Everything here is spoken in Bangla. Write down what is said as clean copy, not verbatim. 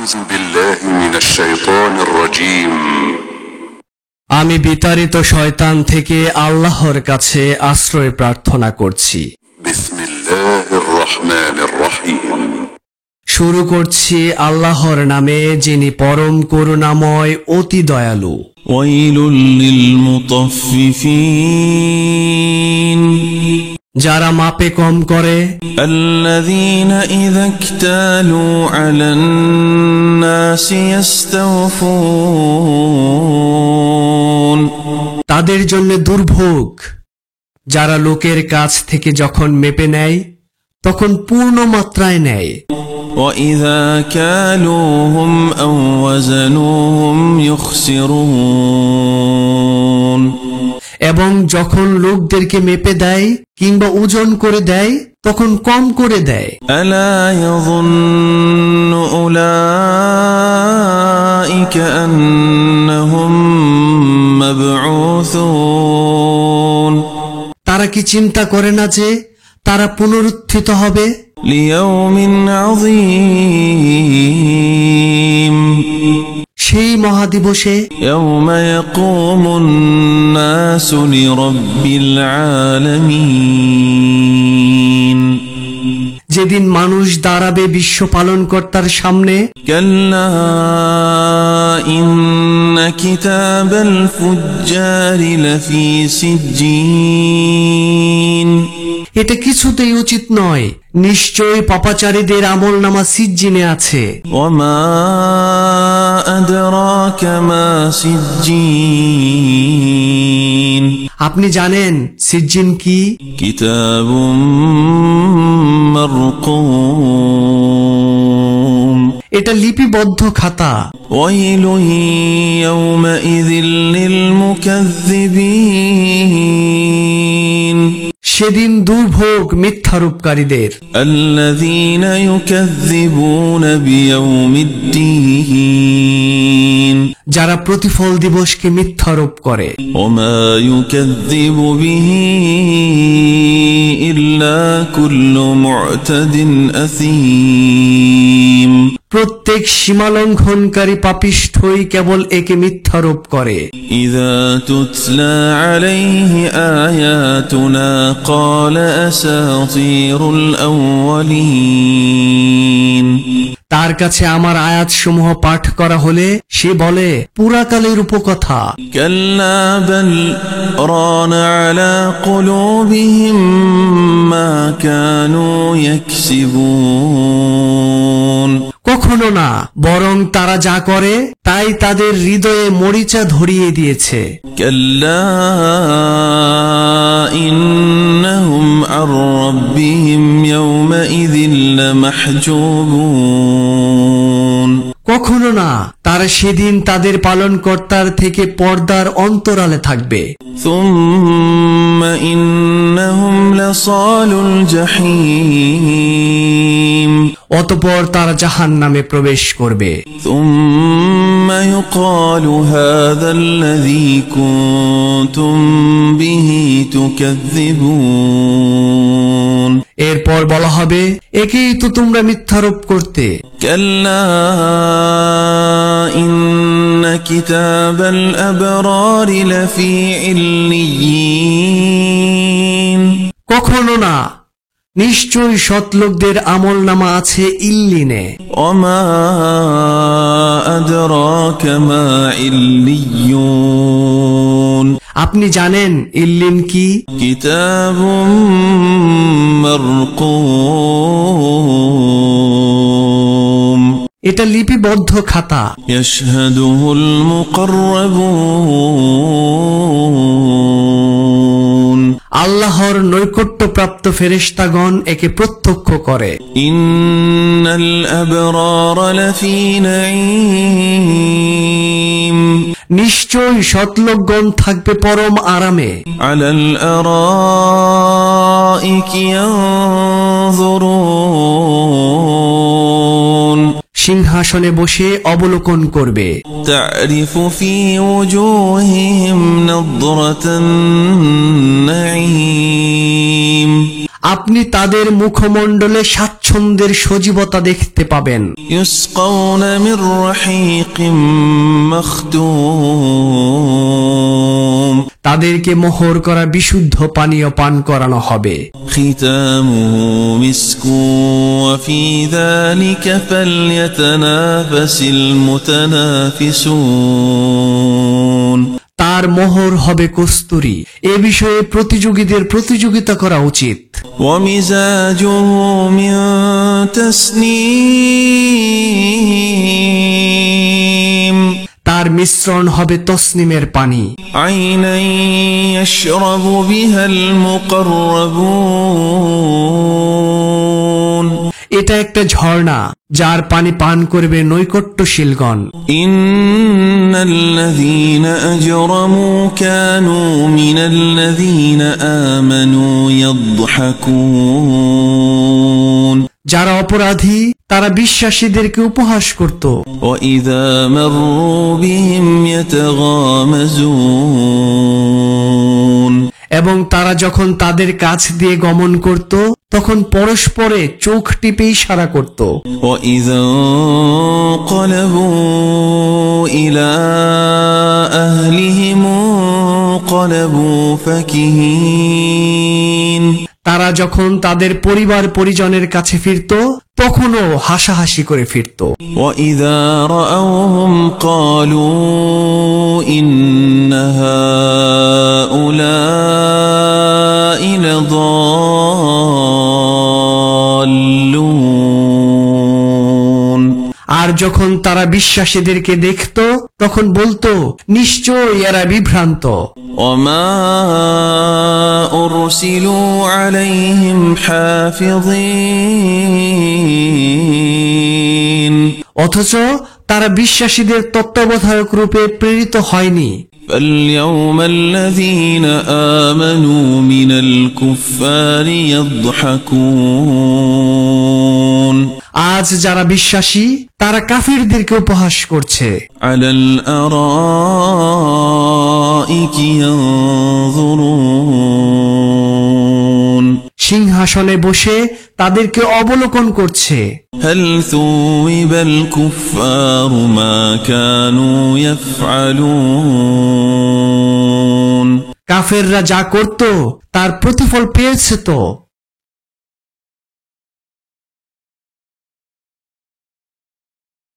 أعوذ بالله من الشيطان الرجيم আমি বিতাড়িত শয়তান থেকে আল্লাহর কাছে আশ্রয় প্রার্থনা করছি। بسم الله الرحمن الرحيم শুরু করছি আল্লাহর নামে, যিনি পরম করুণাময় অতি দয়ালু। ويل للمطففين যারা মাপে কম করে, الذين إذا اكتالوا على الناس يستوفون তাদের জন্য দুর্ভোগ। যারা লোকের কাছ থেকে যখন মেপে নেয় তখন পূর্ণ মাত্রায় নেয়। وإذا كالوهم أو وزنوهم يخسرون এবং যখন লোকদেরকে মেপে দেয় কিংবা ওজন করে দেয় তখন কম করে দেয়। ألا يظن أولئك أنهم مبعوثون তারা কি চিন্তা করে না যে তারা পুনরুত্থিত হবে ليوم عظيم সেই মহাদিবসে يوم يقوم الناس لرب العالمين যেদিন মানুষ দাঁড়াবে বিশ্ব পালনকর্তার সামনে। كلا إن كتاب الفجار لفي سجين এটা কিছুতেই উচিত নয়, নিশ্চয়ই পাপাচারীদের আমলনামা সিজ্জিনে আছে। وما أدراك ما سجين আপনি জানেন সিজ্জিন কি? كتاب مرقوم এটা লিপিবদ্ধ খাতা। ويل يومئذ للمكذبين সেদিন দুর্ভোগ মিথ্যারূপকারীদের। الذين يكذبون بيوم الدين যারা প্রতিফল দিবসকে মিথ্যারোপ করে। وما يكذب به إلا كل معتد أثيم প্রত্যেক সীমালঙ্ঘনকারী পাপিষ্ঠই কেবল একে মিথ্যারোপ করে। إذا تتلى عليه آياتنا قال أساطير الأولين তার কাছে আমার আয়াতসমূহ পাঠ করা হলে সে বলে পুরাকালের উপকথা। كلا بل ران على قلوبهم ما كانوا يكسبون কখনো না, বরং তারা যা করে তাই তাদের হৃদয়ে মরিচা ধরিয়ে দিয়েছে। كلا إنهم عن ربهم يومئذ لمحجوبون কখনো না, তারা সেদিন তাদের পালনকর্তার থেকে পর্দার অন্তরালে থাকবে। ثم إنهم لصالو الجحيم অতঃপর তারা জাহান্নামে প্রবেশ করবে। ثم يقال هذا الذي كنتم به تكذبون এরপর বলা হবে, একেই তো তোমরা মিথ্যারোপ করতে। كلا إن كتاب الأبرار لفي عليين কখনো না, নিশ্চয়ই সৎলোকদের আমলনামা আছে ইল্লিনে। وما أدراك ما عليون আপনি জানেন ইল্লিন কি? كتاب مرقوم এটা লিপিবদ্ধ খাতা। يشهده المقربون আল্লাহর নৈকট্যপ্রাপ্ত ফেরেশতাগণ একে প্রত্যক্ষ করে। إن الأبرار لفي نعيم নিশ্চয়ই সৎলোকগণ থাকবে পরম আরামে। على الأرائك ينظرون সিংহাসনে বসে অবলোকন করবে। تعرف في وجوههم نضرة النعيم আপনি তাদের মুখমণ্ডলে স্বাচ্ছন্দ্যের সজীবতা দেখতে পাবেন। يسقون من رحيق مختوم তাদেরকে মোহর করা বিশুদ্ধ পানীয় পান করানো হবে। ختامه مسك وفي ذلك فليتنافس المتنافسون তার মোহর হবে কস্তুরী। এ বিষয়ে প্রতিযোগীদের প্রতিযোগিতা করা উচিত। ومزاجه من تسنيم তার মিশ্রণ হবে তসনিমের পানি। عينا يشرب بها المقربون এটা একটা ঝর্ণা, যার পানি পান করবে নৈকট্যশীলগণ। إن الذين أجرموا كانوا من الذين آمنوا يضحكون যারা অপরাধী তারা বিশ্বাসীদেরকে উপহাস করত। وإذا مروا بهم يتغامزون এবং তারা যখন তাদের কাছ দিয়ে গমন করত তখন পরস্পরে চোখ টিপে ইশারা করত। وإذا انقلبوا إلى أهلهم انقلبوا فكهين তারা যখন তাদের পরিবার পরিজনের কাছে ফিরত তখনও হাসাহাসি করে ফিরত। وإذا رأوهم قالوا إن هؤلاء لضالون আর যখন তারা বিশ্বাসীদেরকে দেখত তখন বলতো, নিশ্চয় এরা বিভ্রান্ত। وما أرسلوا عليهم حافظين অথচ তারা বিশ্বাসীদের তত্ত্বাবধায়ক রূপে প্রেরিত হয়নি। فاليوم الذين آمنوا من الكفار يضحكون আজ যারা বিশ্বাসী তারা কাফিরদেরকে উপহাস করছে। على الأرائك ينظرون সিংহাসনে বসে তাদেরকে অবলোকন করছে। هل ثوب الكفار ما كانوا يفعلون কাফেররা যা করত তার প্রতিফল পেয়েছে তো।